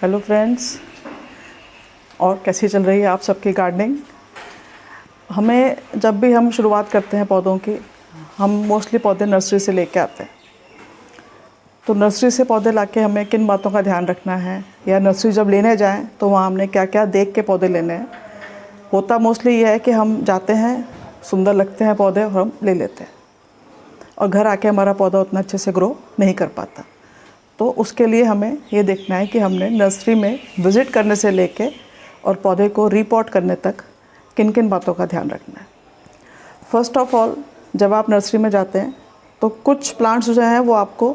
Hello friends, और कैसी चल रही है आप सबकी गार्डनिंग। हमें जब भी हम शुरुआत करते हैं पौधों की, हम मोस्टली पौधे नर्सरी से लेके आते हैं। तो नर्सरी से पौधे लाके हमें किन बातों का ध्यान रखना है, या नर्सरी जब लेने जाएं तो वहाँ हमने क्या क्या देख के पौधे लेने हैं। होता मोस्टली ये है कि हम जाते हैं, सुंदर लगते हैं पौधे और हम ले लेते हैं, और घर आके हमारा पौधा उतना अच्छे से ग्रो नहीं कर पाता। तो उसके लिए हमें ये देखना है कि हमने नर्सरी में विज़िट करने से लेके और पौधे को रीपॉट करने तक किन किन बातों का ध्यान रखना है। फ़र्स्ट ऑफ ऑल, जब आप नर्सरी में जाते हैं तो कुछ प्लांट्स जो हैं वो आपको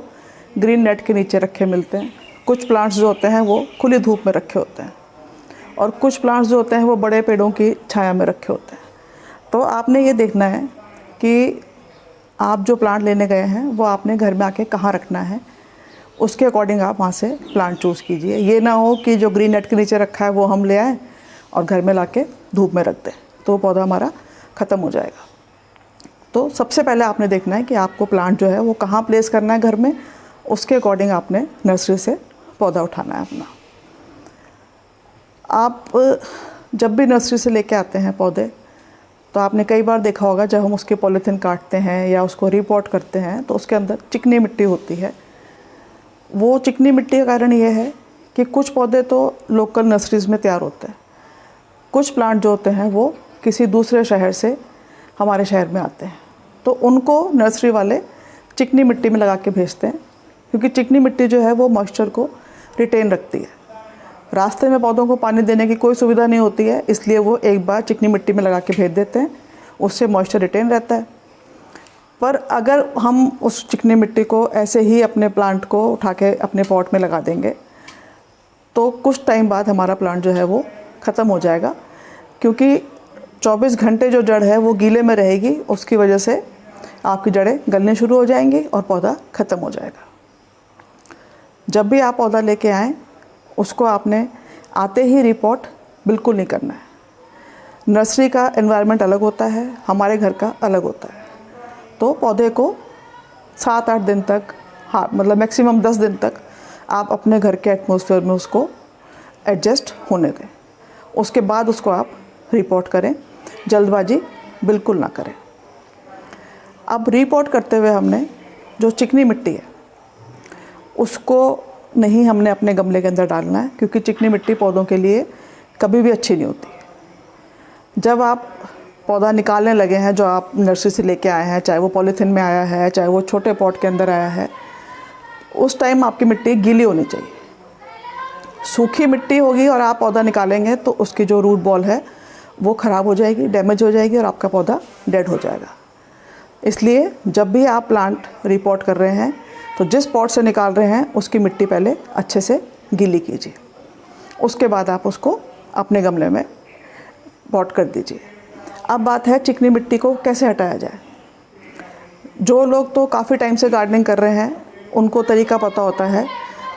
ग्रीन नेट के नीचे रखे मिलते हैं, कुछ प्लांट्स जो होते हैं वो खुली धूप में रखे होते हैं, और कुछ प्लांट्स जो होते हैं वो बड़े पेड़ों की छाया में रखे होते हैं। तो आपने ये देखना है कि आप जो प्लांट लेने गए हैं वो आपने घर में आके कहाँ रखना है, उसके अकॉर्डिंग आप वहाँ से प्लांट चूज़ कीजिए। ये ना हो कि जो ग्रीन नेट के नीचे रखा है वो हम ले आएँ और घर में लाके धूप में रख दें, तो पौधा हमारा ख़त्म हो जाएगा। तो सबसे पहले आपने देखना है कि आपको प्लांट जो है वो कहाँ प्लेस करना है घर में, उसके अकॉर्डिंग आपने नर्सरी से पौधा उठाना है अपना। आप जब भी नर्सरी से लेके आते हैं पौधे, तो आपने कई बार देखा होगा जब हम उसके पॉलीथीन काटते हैं या उसको रीपॉट करते हैं तो उसके अंदर चिकनी मिट्टी होती है। वो चिकनी मिट्टी का कारण ये है कि कुछ पौधे तो लोकल नर्सरीज़ में तैयार होते हैं, कुछ प्लांट जो होते हैं वो किसी दूसरे शहर से हमारे शहर में आते हैं, तो उनको नर्सरी वाले चिकनी मिट्टी में लगा के भेजते हैं, क्योंकि चिकनी मिट्टी जो है वो मॉइस्चर को रिटेन रखती है। रास्ते में पौधों को पानी देने की कोई सुविधा नहीं होती है, इसलिए वो एक बार चिकनी मिट्टी में लगा के भेज देते हैं, उससे मॉइस्चर रिटेन रहता है। पर अगर हम उस चिकनी मिट्टी को ऐसे ही अपने प्लांट को उठा के अपने पॉट में लगा देंगे तो कुछ टाइम बाद हमारा प्लांट जो है वो ख़त्म हो जाएगा, क्योंकि 24 घंटे जो जड़ है वो गीले में रहेगी, उसकी वजह से आपकी जड़ें गलने शुरू हो जाएंगी और पौधा ख़त्म हो जाएगा। जब भी आप पौधा लेके आएँ, उसको आपने आते ही रिपॉट बिल्कुल नहीं करना है। नर्सरी का एनवायरनमेंट अलग होता है, हमारे घर का अलग होता है। तो पौधे को 7-8 दिन तक, हाँ मतलब मैक्सिमम 10 दिन तक आप अपने घर के एटमॉस्फेयर में उसको एडजस्ट होने दें, उसके बाद उसको आप रिपॉट करें। जल्दबाजी बिल्कुल ना करें। अब रिपॉट करते हुए हमने जो चिकनी मिट्टी है उसको नहीं हमने अपने गमले के अंदर डालना है, क्योंकि चिकनी मिट्टी पौधों के लिए कभी भी अच्छी नहीं होती है। जब आप पौधा निकालने लगे हैं जो आप नर्सरी से लेके आए हैं, चाहे वो पॉलीथीन में आया है चाहे वो छोटे पॉट के अंदर आया है, उस टाइम आपकी मिट्टी गीली होनी चाहिए। सूखी मिट्टी होगी और आप पौधा निकालेंगे तो उसकी जो रूट बॉल है वो ख़राब हो जाएगी, डैमेज हो जाएगी और आपका पौधा डेड हो जाएगा। इसलिए जब भी आप प्लांट रिपॉट कर रहे हैं तो जिस पॉट से निकाल रहे हैं उसकी मिट्टी पहले अच्छे से गीली कीजिए, उसके बाद आप उसको अपने गमले में पॉट कर दीजिए। अब बात है चिकनी मिट्टी को कैसे हटाया जाए। जो लोग तो काफ़ी टाइम से गार्डनिंग कर रहे हैं उनको तरीका पता होता है,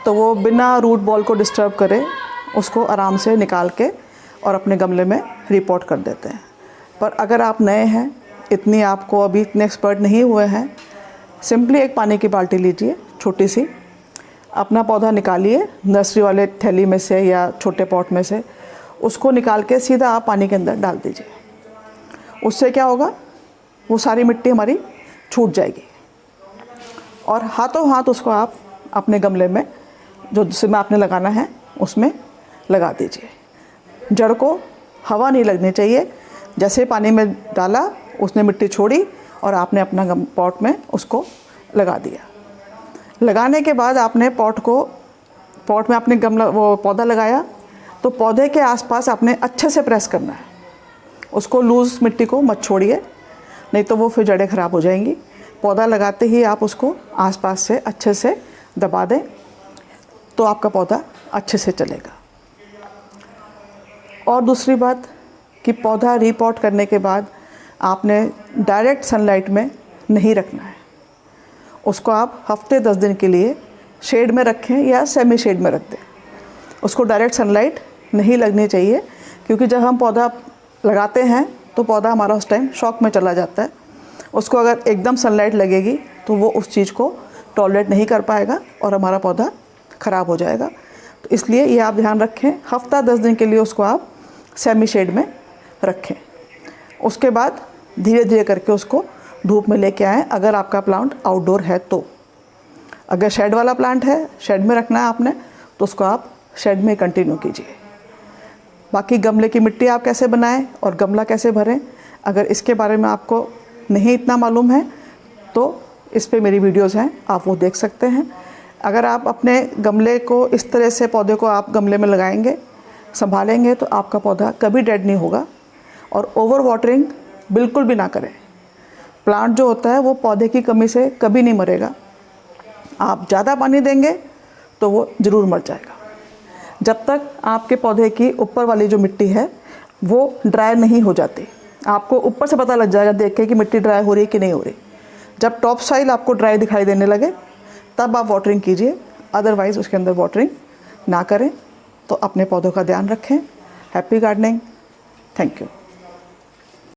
तो वो बिना रूट बॉल को डिस्टर्ब करे उसको आराम से निकाल के और अपने गमले में रिपॉट कर देते हैं। पर अगर आप नए हैं, आपको अभी इतने एक्सपर्ट नहीं हुए हैं, सिंपली एक पानी की बाल्टी लीजिए छोटी सी, अपना पौधा निकालिए नर्सरी वाले थैली में से या छोटे पॉट में से, उसको निकाल के सीधा आप पानी के अंदर डाल दीजिए। उससे क्या होगा, वो सारी मिट्टी हमारी छूट जाएगी, और हाथों हाथ उसको आप अपने गमले में जो जिसमें आपने लगाना है उसमें लगा दीजिए। जड़ को हवा नहीं लगनी चाहिए। जैसे पानी में डाला उसने मिट्टी छोड़ी और आपने अपना पॉट में उसको लगा दिया। लगाने के बाद आपने पॉट में आपने वो पौधा लगाया, तो पौधे के आसपास आपने अच्छे से प्रेस करना है। उसको लूज़ मिट्टी को मत छोड़िए, नहीं तो वो फिर जड़ें ख़राब हो जाएंगी। पौधा लगाते ही आप उसको आसपास से अच्छे से दबा दें, तो आपका पौधा अच्छे से चलेगा। और दूसरी बात कि पौधा रिपॉट करने के बाद आपने डायरेक्ट सनलाइट में नहीं रखना है। उसको आप हफ्ते 10 दिन के लिए शेड में रखें या सेमी शेड में रख दें। उसको डायरेक्ट सनलाइट नहीं लगनी चाहिए, क्योंकि जब हम पौधा लगाते हैं तो पौधा हमारा उस टाइम शॉक में चला जाता है। उसको अगर एकदम सनलाइट लगेगी तो वो उस चीज़ को टॉलरेट नहीं कर पाएगा और हमारा पौधा ख़राब हो जाएगा। तो इसलिए ये आप ध्यान रखें, हफ्ता 10 दिन के लिए उसको आप सेमी शेड में रखें। उसके बाद धीरे धीरे करके उसको धूप में लेके आएँ अगर आपका प्लांट आउटडोर है तो। अगर शेड वाला प्लांट है, शेड में रखना है आपने, तो उसको आप शेड में कंटिन्यू कीजिए। बाकी गमले की मिट्टी आप कैसे बनाएं और गमला कैसे भरें, अगर इसके बारे में आपको नहीं इतना मालूम है तो इस पे मेरी वीडियोस हैं, आप वो देख सकते हैं। अगर आप अपने गमले को इस तरह से पौधे को आप गमले में लगाएंगे, संभालेंगे, तो आपका पौधा कभी डेड नहीं होगा। और ओवर वाटरिंग बिल्कुल भी ना करें। प्लांट जो होता है वो पौधे की कमी से कभी नहीं मरेगा। आप ज़्यादा पानी देंगे तो वो ज़रूर मर जाएगा। जब तक आपके पौधे की ऊपर वाली जो मिट्टी है वो ड्राई नहीं हो जाती, आपको ऊपर से पता लग जाएगा देख के कि मिट्टी ड्राई हो रही है कि नहीं हो रही। जब टॉप साइल आपको ड्राई दिखाई देने लगे तब आप वाटरिंग कीजिए, अदरवाइज़ उसके अंदर वाटरिंग ना करें। तो अपने पौधों का ध्यान रखें। Happy gardening. Thank you.